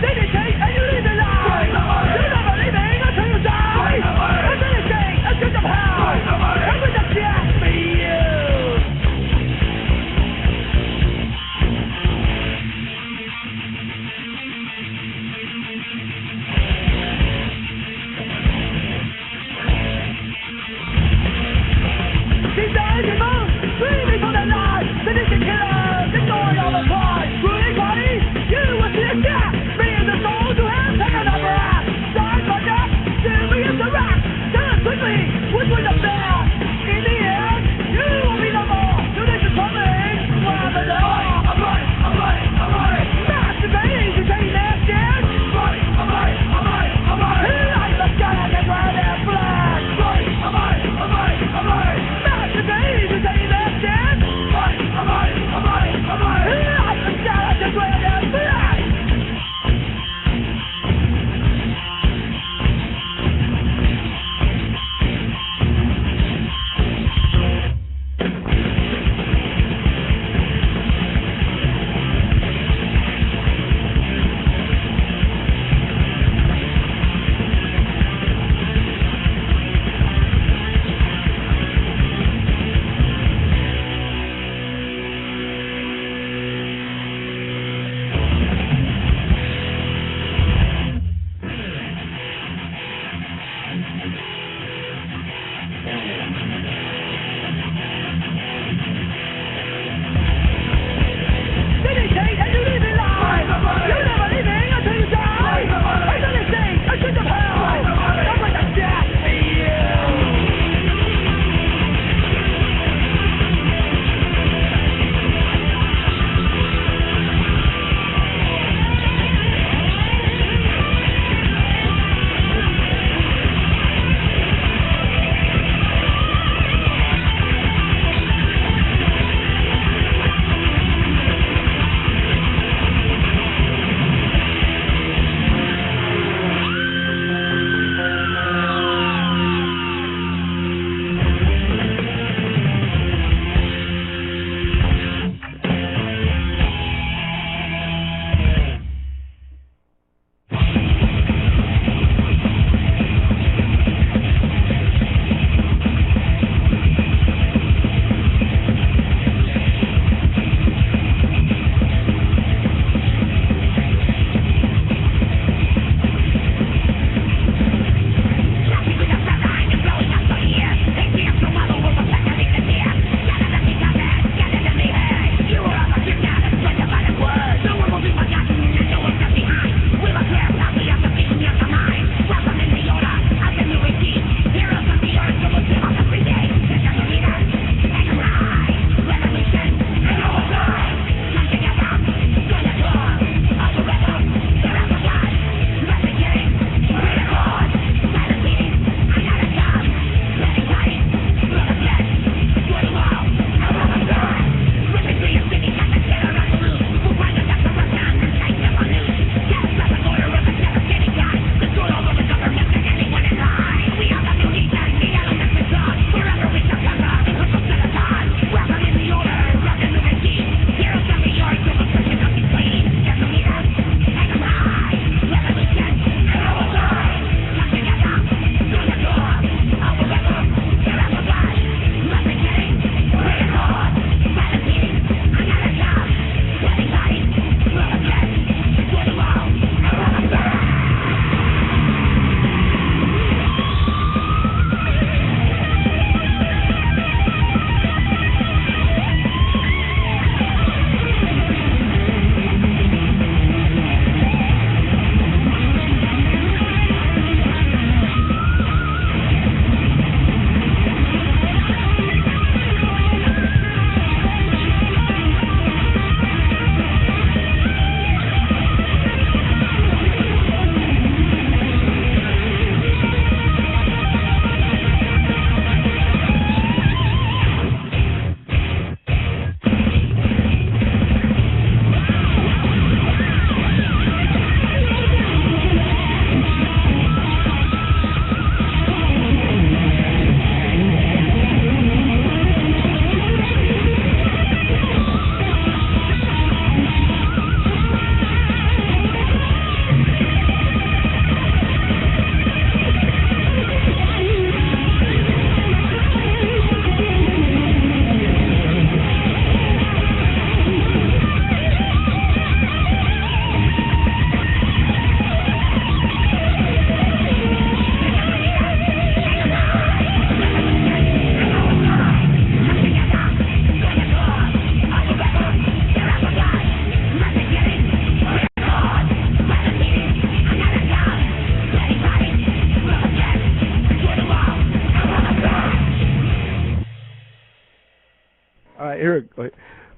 Dedicate and you leave it.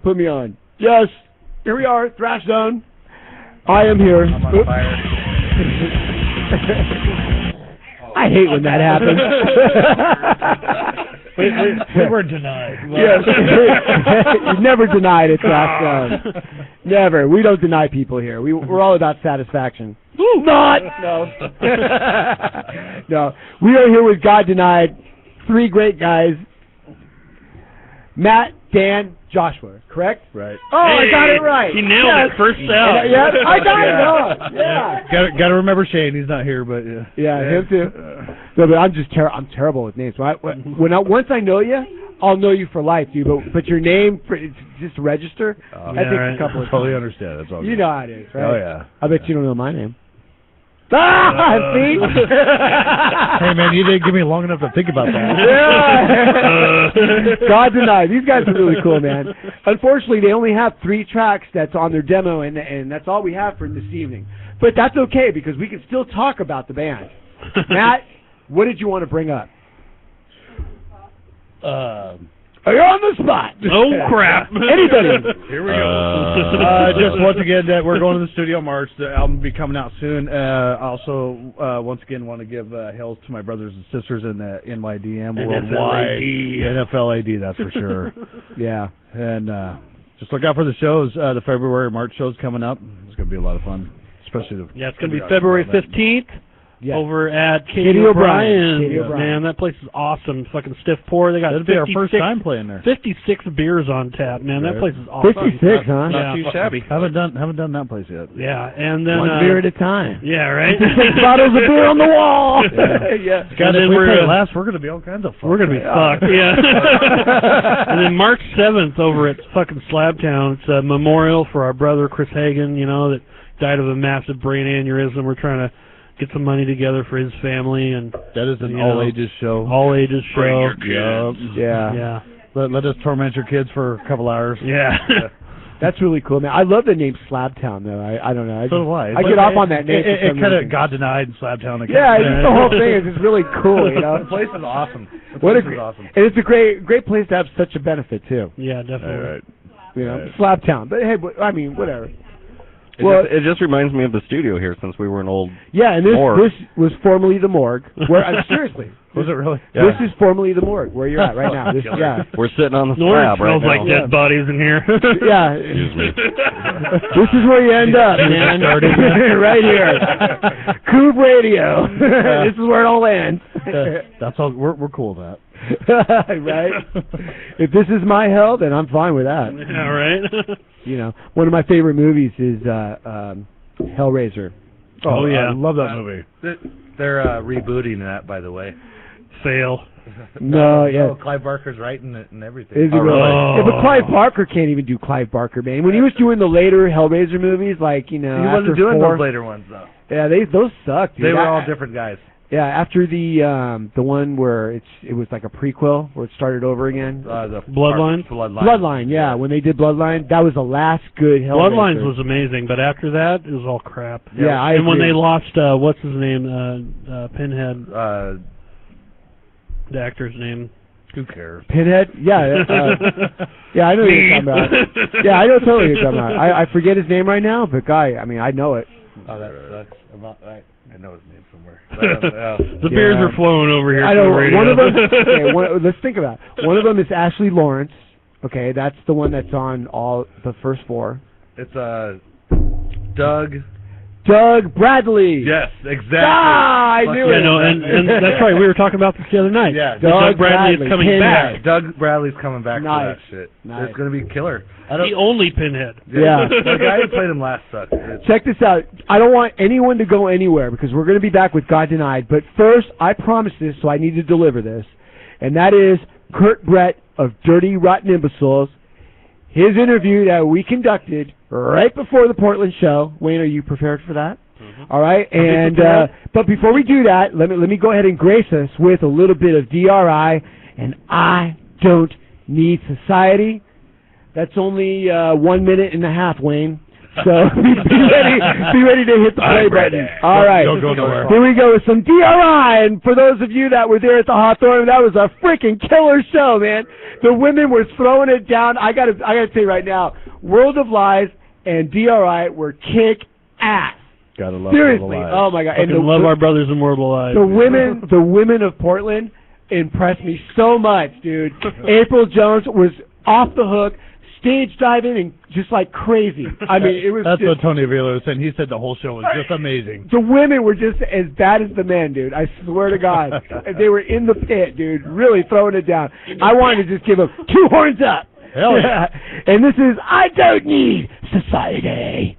Put me on. Yes. Here we are, Thrash Zone. I am here. I'm on fire. I hate when that happens. we were denied. Yes. You're never denied at Thrash Zone. Never. We don't deny people here. We're all about satisfaction. Not. No. No. We are here with Godenied. 3 great guys. Matt, Dan, Joshua, correct? Right. Oh, hey, I got it right. He nailed it first out. Yeah, I got it. Yeah. Got to remember Shane. He's not here, but yeah. Yeah, him too. No, but I'm just I'm terrible with names. Once I know you, I'll know you for life, dude. But your name, just register. I think a couple of totally understand. That's all. You know how it is, right? Oh yeah. I bet you don't know my name. See? Hey man, you didn't give me long enough to think about that. Yeah. Godenied. These guys are really cool, man. Unfortunately, they only have 3 tracks that's on their demo, and that's all we have for this evening. But that's okay because we can still talk about the band. Matt, what did you want to bring up? You're on the spot. Oh, crap. Anybody? Here we go. Just once again, we're going to the studio March. The album will be coming out soon. Also, once again, want to give hails to my brothers and sisters in the NYDM worldwide. NFLAD, that's for sure. Yeah. And just look out for the shows. The February, March shows coming up. It's going to be a lot of fun. Especially the it's going to be February 15th. Yeah. Over at Katie O'Brien's. Man, that place is awesome. Fucking stiff pour. They got That'll be our first time playing there. 56 beers on tap, man. That place is awesome. 56, huh? Not too shabby. Haven't done that place yet. Yeah, and then 1 beer at a time. Yeah, right. 6 bottles of beer on the wall. Yeah. God, if we play last, we're gonna be all kinds of fun. We're gonna be fucked. Yeah. And then March 7th over at fucking Slabtown, it's a memorial for our brother Chris Hagen. You know, that died of a massive brain aneurysm. We're trying to get some money together for his family, and that is an all-ages show. All-ages show. Bring your kids. Yeah. Let us torment your kids for a couple hours. Yeah. That's really cool, man. I love the name Slabtown, though. I don't know. So do I. I get off on that name. It kind of Godenied and Slabtown. Yeah, the whole thing is just really cool, you know? The place is awesome. Awesome. And it's a great place to have such a benefit, too. Yeah, definitely. All right. You know, Slabtown. But, hey, I mean, whatever. It just reminds me of the studio here since we were an old morgue. This was formerly the morgue. Where seriously. Was it really? Yeah. This is formerly the morgue, where you're at right now. We're sitting on the slab right now. Smells like dead bodies in here. Yeah. Excuse me. This is where you end up, man. Right here. Coob Radio. This is where it all ends. That's all. We're cool with that. Right? If this is my hell, then I'm fine with that. Yeah, right? You know, one of my favorite movies is Hellraiser. Oh yeah, I love that movie. They're rebooting that, by the way. Fail. No, yeah. Oh, Clive Barker's writing it and everything. Is he really? Yeah, but Clive Barker can't even do Clive Barker, man. When he was doing the later Hellraiser movies, like, you know, he wasn't doing those later ones though. Yeah, those sucked. Dude. They were all different guys. Yeah, after the one where it was like a prequel where it started over again. The Bloodline. Bloodline, yeah. When they did Bloodline, that was the last good Hellraiser. Bloodlines was amazing, but after that, it was all crap. Yeah, I and agree. when they lost, what's his name, Pinhead, the actor's name. Who cares? Pinhead? Yeah. Yeah, I know who you're talking about. Yeah, I know totally who you're talking about. I forget his name right now, but I know it. Oh, that's about right. I know his name somewhere. The beers are flowing over here. I know. One of them. Let's think about it. One of them is Ashley Lawrence. Okay, that's the one that's on all the first 4. It's Doug Bradley. Yes, exactly. I knew it. No, and that's right. We were talking about this the other night. Yeah, Doug Bradley is coming back. Doug Bradley's coming back for that shit. Nice. It's going to be killer. The only Pinhead. Yeah. The guy who played him last sucked. Check this out. I don't want anyone to go anywhere because we're going to be back with Godenied. But first, I promise this, so I need to deliver this. And that is Kurt Brett of Dirty Rotten Imbeciles. His interview that we conducted right before the Portland show. Wayne, are you prepared for that? Mm-hmm. All right. And but before we do that, let me go ahead and grace us with a little bit of D.R.I. and I Don't Need Society. That's only 1 minute and a half, Wayne. So be ready to hit the play button. All right. Don't go nowhere. Here we go with some D.R.I. And for those of you that were there at the Hawthorne, that was a freaking killer show, man. The women were throwing it down. I gotta say right now, World of Lies and D.R.I. were kick ass. Gotta love Seriously. Lies. Oh my God. And love our brothers in Mortal Lives. The women of Portland impressed me so much, dude. April Jones was off the hook, stage diving and just like crazy. I mean, it was. That's just, what Tony Avila was saying. He said the whole show was just amazing. The women were just as bad as the men, dude. I swear to God, they were in the pit, dude, really throwing it down. I wanted to just give them 2 horns up. Hell yeah. And this is I Don't Need Society.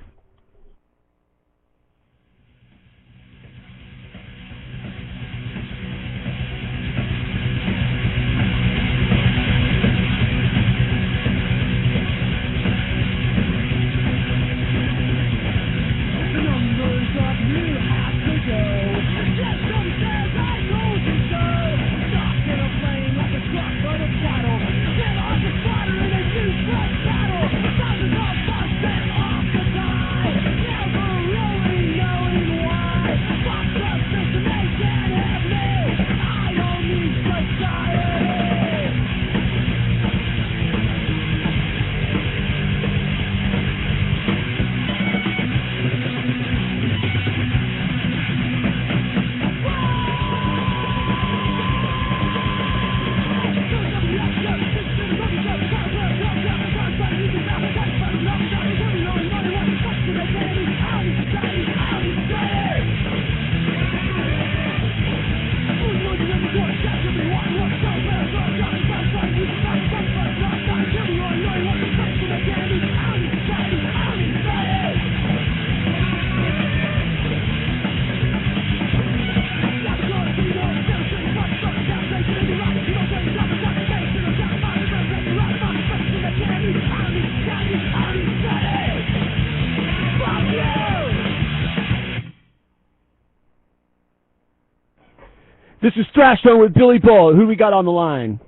This is Thrash with Billy Bull. Who we got on the line?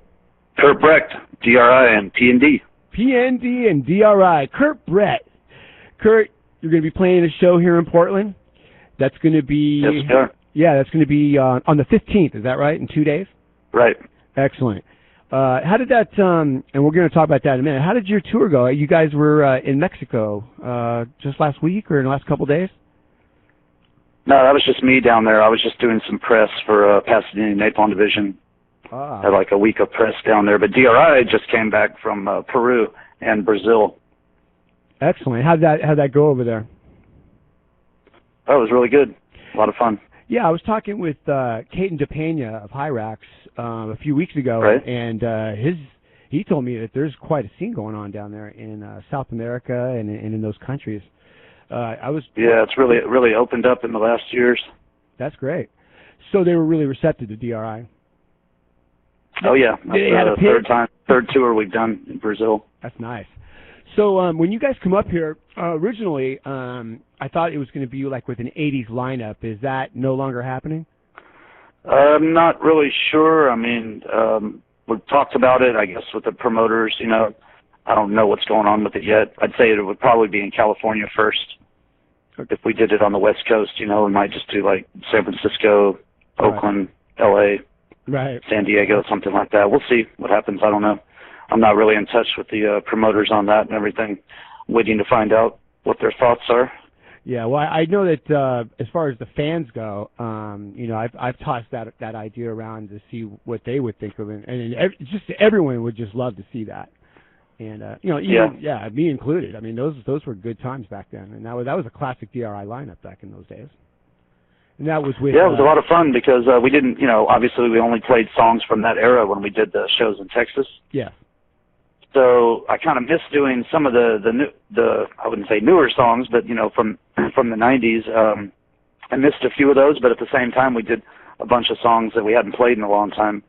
Kurt Brecht, D.R.I. and P&D. P&D and D.R.I. Kurt Brecht. Kurt, you're going to be playing a show here in Portland. That's going to be... Yes, sir. Yeah, that's going to be on the 15th. Is that right? In 2 days? Right. Excellent. How did that... and we're going to talk about that in a minute. How did your tour go? You guys were in Mexico just last week or in the last couple of days? No, that was just me down there. I was just doing some press for Pasadena Napalm Division. Had like a week of press down there. But D.R.I. just came back from Peru and Brazil. Excellent. How'd that go over there? Oh, it was really good. A lot of fun. Yeah, I was talking with Caden DePena of Hyrax a few weeks ago, right. And he told me that there's quite a scene going on down there in South America and in those countries. Yeah, it's really opened up in the last years. That's great. So they were really receptive to D.R.I. Oh yeah, that's the third tour we've done in Brazil. That's nice. So when you guys come up here, originally I thought it was going to be like with an '80s lineup. Is that no longer happening? I'm not really sure. I mean, we've talked about it, I guess, with the promoters. You know, I don't know what's going on with it yet. I'd say it would probably be in California first. If we did it on the West Coast, you know, we might just do like San Francisco, Oakland, L.A., right, San Diego, something like that. We'll see what happens. I don't know. I'm not really in touch with the promoters on that and everything. Waiting to find out what their thoughts are. Yeah, well, I know that as far as the fans go, you know, I've tossed that idea around to see what they would think of it, and just everyone would just love to see that. And you know, even, me included. I mean, those were good times back then, and that was a classic D.R.I. lineup back in those days. And that was with it was a lot of fun because we didn't, you know, obviously we only played songs from that era when we did the shows in Texas. Yeah. So I kind of missed doing some of the I wouldn't say newer songs, but you know, from the '90s. I missed a few of those, but at the same time, we did a bunch of songs that we hadn't played in a long time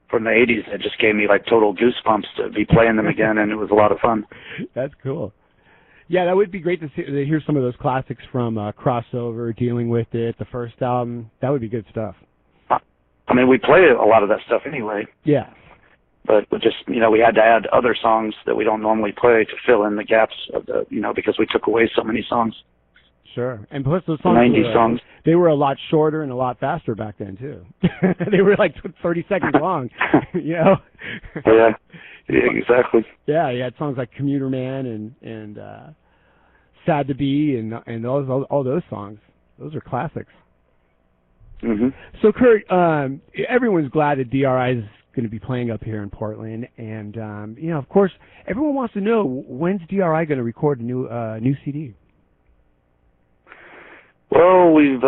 from the '80s. It just gave me like total goosebumps to be playing them again, and it was a lot of fun. That's cool. Yeah, that would be great to hear some of those classics from Crossover, Dealing With It, the first album. That would be good stuff. I mean, we play a lot of that stuff anyway. Yeah. but we just, we had to add other songs that we don't normally play to fill in the gaps of the, because we took away so many songs. Sure. And plus those songs 90 songs. They were a lot shorter and a lot faster back then too. They were like 30 seconds long, Yeah, exactly. Yeah, you had songs like Commuter Man and Sad to Be and all those songs. Those are classics. Mm-hmm. So Kurt, everyone's glad that D.R.I. is going to be playing up here in Portland, and of course, everyone wants to know, when's D.R.I. going to record a new CD? Well, we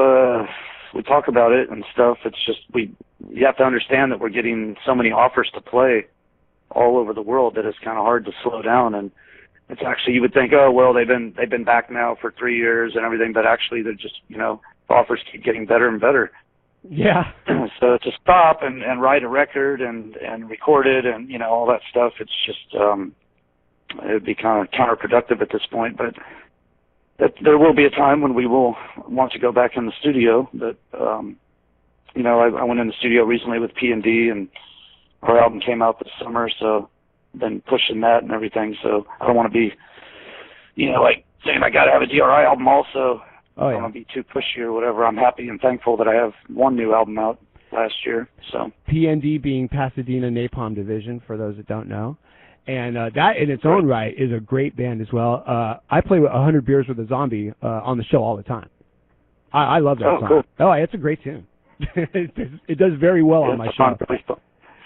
talk about it and stuff. It's just you have to understand that we're getting so many offers to play all over the world that it's kind of hard to slow down. And it's actually, you would think, oh well, they've been back now for 3 years and everything, but actually they're just the offers keep getting better and better. Yeah. So to stop and write a record and record it and all that stuff, it's just it would be kind of counterproductive at this point, but. That there will be a time when we will want to go back in the studio. But I went in the studio recently with P&D, and our album came out this summer. So been pushing that and everything. So I don't want to be, like saying I got to have a D.R.I. album also. Oh, yeah. I don't want to be too pushy or whatever. I'm happy and thankful that I have one new album out last year. So P&D being Pasadena Napalm Division, for those that don't know. And that in its own right is a great band as well. I play with 100 Beers with a Zombie on the show all the time. I love that song. Cool. Oh, it's a great tune. It does very well on my show. Really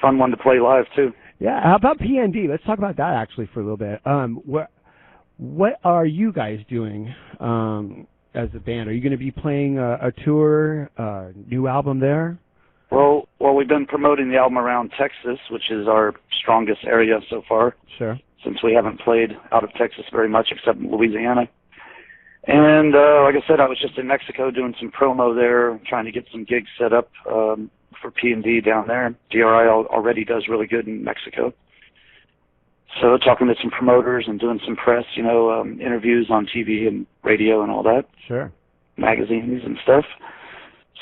fun one to play live too. Yeah. How about P&D? Let's talk about that actually for a little bit. What are you guys doing as a band? Are you going to be playing a tour, new album there? Well, we've been promoting the album around Texas, which is our strongest area so far. Sure. Since we haven't played out of Texas very much except in Louisiana. And like I said, I was just in Mexico doing some promo there, trying to get some gigs set up for P&D down there. D.R.I. already does really good in Mexico. So talking to some promoters and doing some press, interviews on TV and radio and all that. Sure. Magazines and stuff.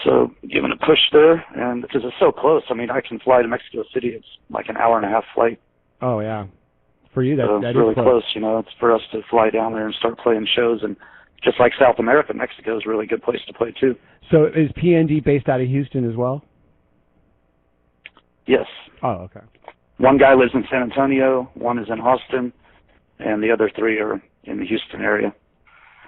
So giving a push there, and because it's so close, I mean, I can fly to Mexico City. It's like an hour-and-a-half flight. Oh, yeah. For you, that is really close. It's for us to fly down there and start playing shows. And just like South America, Mexico is a really good place to play, too. So is P&D based out of Houston as well? Yes. Oh, okay. One guy lives in San Antonio, one is in Austin, and the other three are in the Houston area.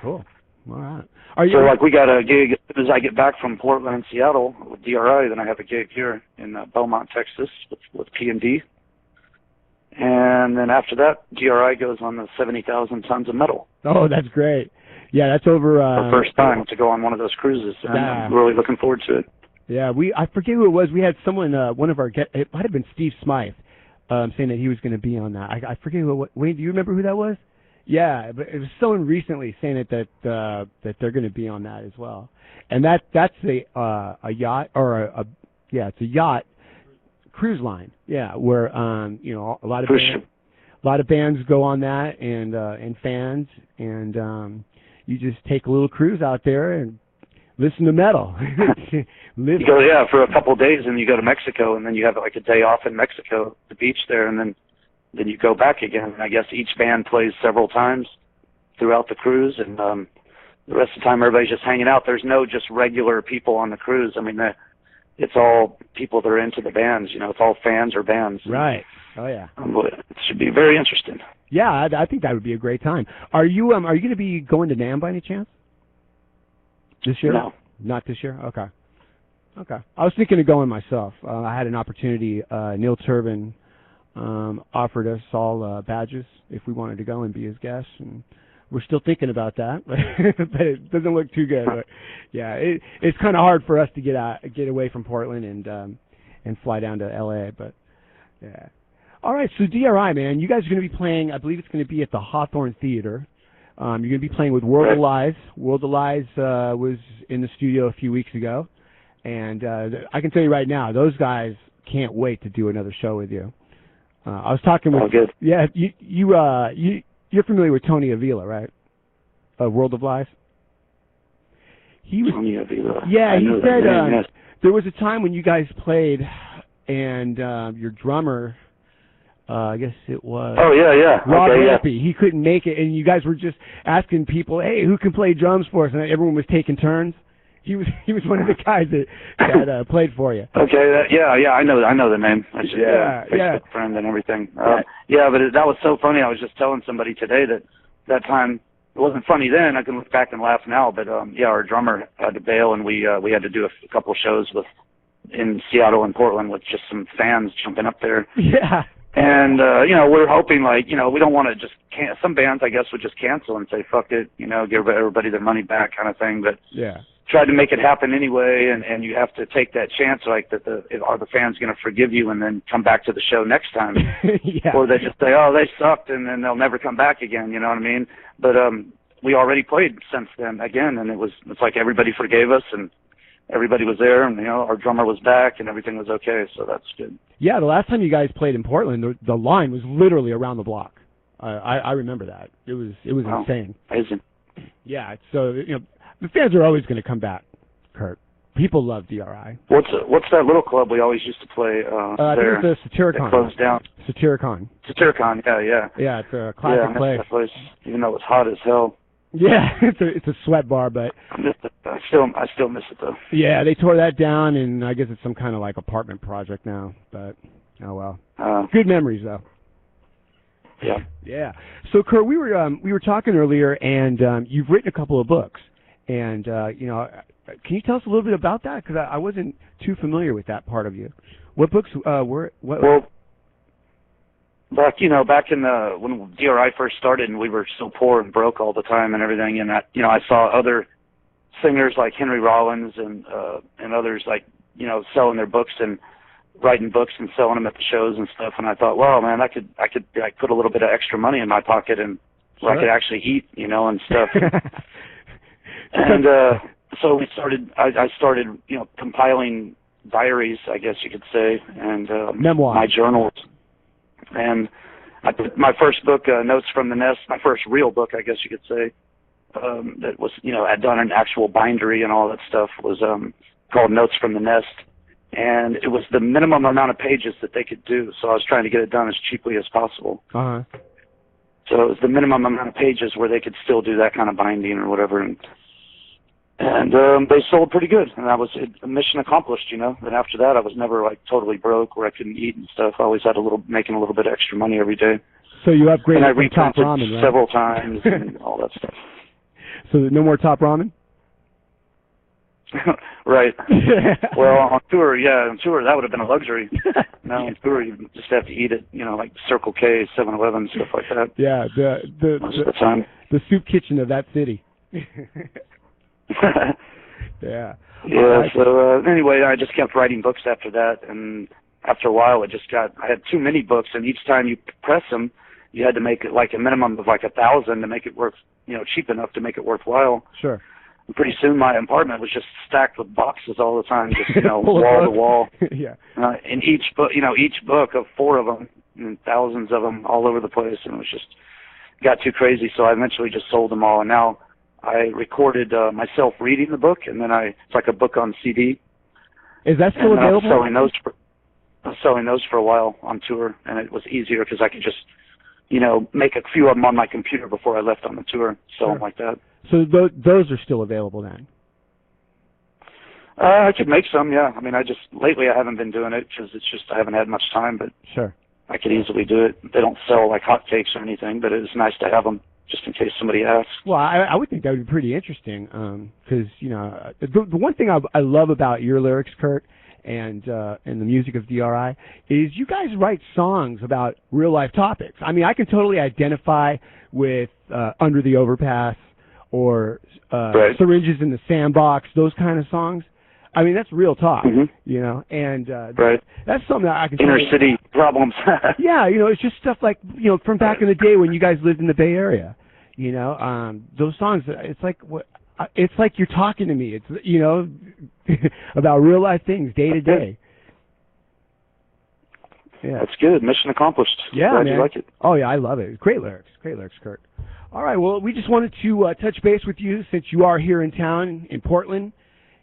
Cool. All right. We got a gig as soon as I get back from Portland and Seattle with D.R.I., then I have a gig here in Beaumont, Texas with P&D. And then after that, D.R.I. goes on the 70,000 Tons of Metal. Oh, that's great. Yeah, that's over... the first time to go on one of those cruises, and I'm really looking forward to it. Yeah, I forget who it was. We had someone, one of our guests, it might have been Steve Smythe, saying that he was going to be on that. I forget who it was. Wayne, do you remember who that was? Yeah, but it was someone recently saying that they're going to be on that as well, and that's a yacht or it's a yacht cruise line. Yeah, where a lot of bands go on that and fans, and you just take a little cruise out there and listen to metal. You go for a couple of days, and you go to Mexico, and then you have like a day off in Mexico, the beach there, and then you go back again. I guess each band plays several times throughout the cruise, and the rest of the time everybody's just hanging out. There's no just regular people on the cruise. I mean, it's all people that are into the bands. It's all fans or bands. Right. Oh yeah. It should be very interesting. Yeah, I think that would be a great time. Are you going to be going to NAMM by any chance this year? No. Not this year. Okay. I was thinking of going myself. I had an opportunity. Neil Turbin offered us all badges if we wanted to go and be his guests, and we're still thinking about that, but it doesn't look too good. But yeah, it's kind of hard for us to get away from Portland and fly down to L.A. But yeah, all right. So D.R.I., man, you guys are going to be playing. I believe it's going to be at the Hawthorne Theater. You're going to be playing with World of Lies. World of Lies was in the studio a few weeks ago, and I can tell you right now, those guys can't wait to do another show with you. I was talking with. Oh, good. Yeah, you're familiar with Tony Avila, right? World of Lies. Tony Avila. Yeah, he said there was a time when you guys played, and your drummer I guess it was. Oh yeah. Rob Okay, Rampy. He couldn't make it, and you guys were just asking people, "Hey, who can play drums for us?" And everyone was taking turns. He was one of the guys that played for you. Okay, yeah. I know the name. I just, Facebook friend and everything. But that was so funny. I was just telling somebody today that time it wasn't funny then. I can look back and laugh now. But our drummer had to bail, and we had to do a couple shows in Seattle and Portland with just some fans jumping up there. Yeah. And we're hoping we don't want to just some bands I guess would just cancel and say fuck it, give everybody their money back kind of thing. But tried to make it happen anyway, and you have to take that chance, like are the fans going to forgive you and then come back to the show next time, or they just say, oh, they sucked, and then they'll never come back again. You know what I mean? But we already played since then again, and it's like everybody forgave us, and everybody was there, and our drummer was back, and everything was okay. So that's good. Yeah, the last time you guys played in Portland, the line was literally around the block. I remember that. It was insane. Amazing. Yeah. So the fans are always going to come back, Kurt. People love D.R.I. What's that little club we always used to play I think it's the Satyricon. It closed down. Satyricon, yeah. Yeah, it's a classic place. That place, even though it's hot as hell. Yeah, it's a sweat bar, but I still miss it though. Yeah, they tore that down, and I guess it's some kind of apartment project now. But oh well. Good memories though. Yeah. Yeah. So Kurt, we were talking earlier, and you've written a couple of books, and can you tell us a little bit about that? Because I wasn't too familiar with that part of you. What books were? Well, back in when D.R.I. first started, and we were so poor and broke all the time and everything, and I saw other singers like Henry Rollins and others selling their books and writing books and selling them at the shows and stuff, and I thought, wow, man, I could put a little bit of extra money in my pocket and where I could actually eat, and stuff. And so we started. I started, compiling diaries, I guess you could say, and memoirs, my journals. And I put my first book, Notes from the Nest, my first real book, I guess you could say, that was, I'd done an actual bindery and all that stuff, was called Notes from the Nest. And it was the minimum amount of pages that they could do, so I was trying to get it done as cheaply as possible. Uh-huh. So it was the minimum amount of pages where they could still do that kind of binding or whatever. And they sold pretty good, and that was a mission accomplished, And after that, I was never totally broke where I couldn't eat and stuff. I always had making a little bit of extra money every day. So you upgraded and I from Top reprinted Ramen, right? several times and all that stuff. So no more Top Ramen? Right. Well, on tour, that would have been a luxury. Now on tour, you just have to eat it, like Circle K, 7-Eleven, stuff like that. Yeah, most of the time. The soup kitchen of that city. Yeah. Yeah. So anyway, I just kept writing books after that, and after a while, I had too many books, and each time you press them, you had to make it a minimum of 1,000 to make it worth, cheap enough to make it worthwhile. Sure. And pretty soon, my apartment was just stacked with boxes all the time, just wall to wall. Yeah. And each book of 4 of them, and thousands of them all over the place, and it was just got too crazy. So I eventually just sold them all, and now I recorded myself reading the book, and then it's like a book on CD. Is that still available? I was selling those for a while on tour, and it was easier because I could just, make a few of them on my computer before I left on the tour, sell them like that. So those are still available then? I could make some, yeah. I mean, lately I haven't been doing it because I haven't had much time, but sure, I could easily do it. They don't sell like hotcakes or anything, but it's nice to have them just in case somebody asks. Well, I would think that would be pretty interesting because, the one thing I love about your lyrics, Kurt, and the music of D.R.I. is you guys write songs about real-life topics. I mean, I can totally identify with Under the Overpass or right. Syringes in the Sandbox, those kind of songs. I mean, that's real talk, and right. That's something that I can inner city problems. Yeah, it's just stuff like, from back in the day when you guys lived in the Bay Area. Those songs, it's like you're talking to me. It's, about real life things, day to day. Yeah. That's good. Mission accomplished. Yeah, glad man. You like it. Oh, yeah, I love it. Great lyrics, Kurt. All right, well, we just wanted to touch base with you since you are here in town in Portland.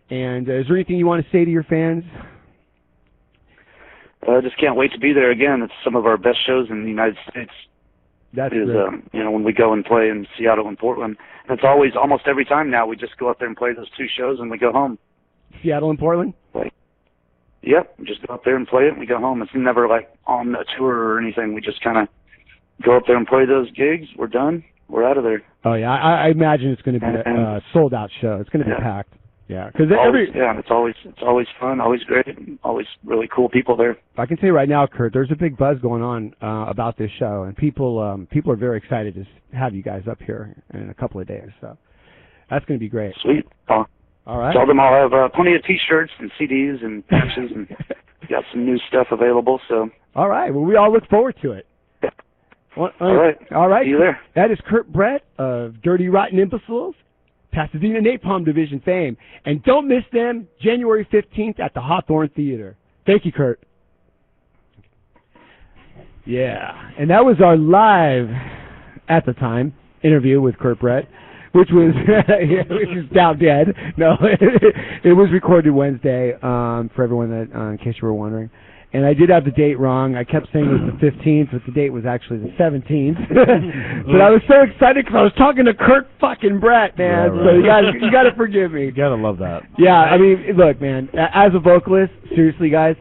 And is there anything you want to say to your fans? just can't wait to be there again. It's some of our best shows in the United States. That's is great. when we go and play in Seattle and Portland. And it's always, almost every time now, we just go up there and play those 2 shows and we go home. Seattle and Portland? Yep, we just go up there and play it and we go home. It's never like on a tour or anything. We just kind of go up there and play those gigs. We're done. We're out of there. Oh yeah, I imagine it's going to be a sold out show. It's going to be packed. Yeah, because it's always fun, always great, and always really cool people there. I can say right now, Kurt, there's a big buzz going on about this show, and people are very excited to have you guys up here in a couple of days. So that's going to be great. Sweet. All right. Tell them I'll have plenty of T-shirts and CDs and patches and got some new stuff available. So. All right. Well, we all look forward to it. Yeah. All right. See you there. That is Kurt Brecht of Dirty Rotten Imbeciles, Pasadena Napalm Division fame. And don't miss them January 15th at the Hawthorne Theater. Thank you, Kurt. Yeah. And that was our live, at the time, interview with Kurt Brecht, which was now dead. No, it was recorded Wednesday for everyone that, in case you were wondering. And I did have the date wrong. I kept saying it was the 15th, but the date was actually the 17th. But I was so excited because I was talking to Kurt fucking Brecht, man. Right. So you got to forgive me. You got to love that. Yeah, I mean, look, man, as a vocalist, seriously, guys,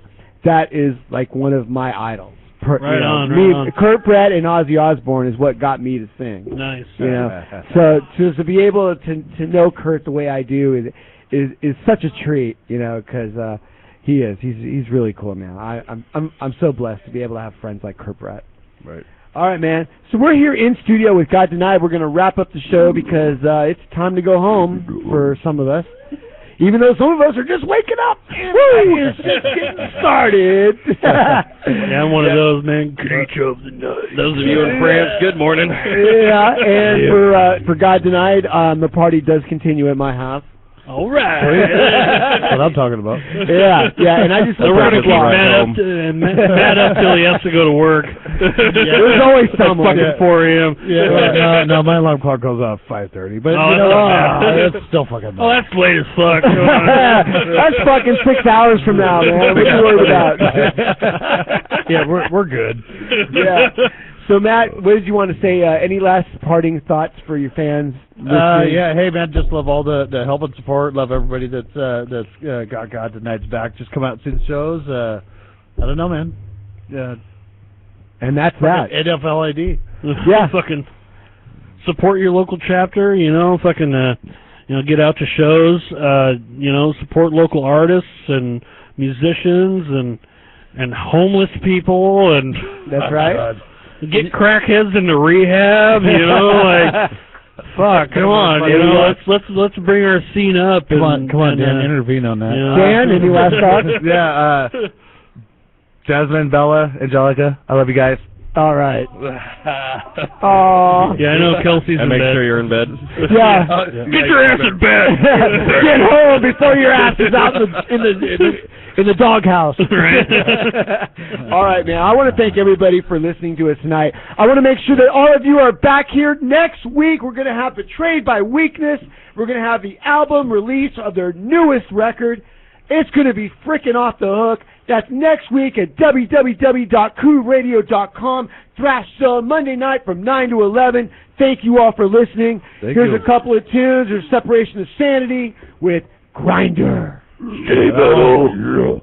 that is like one of my idols. Right on. Kurt Brecht and Ozzy Osbourne is what got me to sing. Nice. You know, so to be able to know Kurt the way I do is such a treat. You know, because he's really cool, man. I'm so blessed to be able to have friends like Kurt Brecht. Right. All right, man. So we're here in studio with Godenied. We're going to wrap up the show because it's time to go home for some of us. Even though some of us are just waking up. Woo! It's just getting started. Yeah, I'm one of those, man. Creature of the night. Those of you in France, good morning. Yeah, and for Godenied, the party does continue at my house. All right. That's what I'm talking about. Yeah, and I just so we're going to keep Matt up till he has to go to work. There's always someone. Fucking 4 a.m. Yeah, no, my alarm clock goes off 5:30. But it's still fucking nice. Oh, that's late as fuck. That's fucking 6 hours from now, man. What are you worried about? Yeah, we're good. Yeah. So, Matt, what did you want to say? Any last parting thoughts for your fans? Yeah, hey, man, just love all the help and support. Love everybody that's got Godenied's back. Just come out and see the shows. I don't know, man. And that's that. NFLID. Yeah. Fucking support your local chapter, you know, fucking, get out to shows, support local artists and musicians and homeless people and... That's right. Get crackheads into rehab, like fuck, come on, let's bring our scene up. Come on, Dan, intervene on that. Dan, any last thoughts? Yeah, Jasmine, Bella, Angelica, I love you guys. All right. Yeah, I know Kelsey's in make bed. sure you're in bed. Yeah. Get your ass in bed. Get home before your ass is out in the doghouse. Right. All right, man. I want to thank everybody for listening to us tonight. I want to make sure that all of you are back here next week. We're going to have Betrayed by Weakness. We're going to have the album release of their newest record. It's going to be freaking off the hook. That's next week at www.coolradio.com. Thrash Show Monday night from 9 to 11. Thank you all for listening. Here's a couple of tunes. There's Separation of Sanity with Grinder. Stay metal.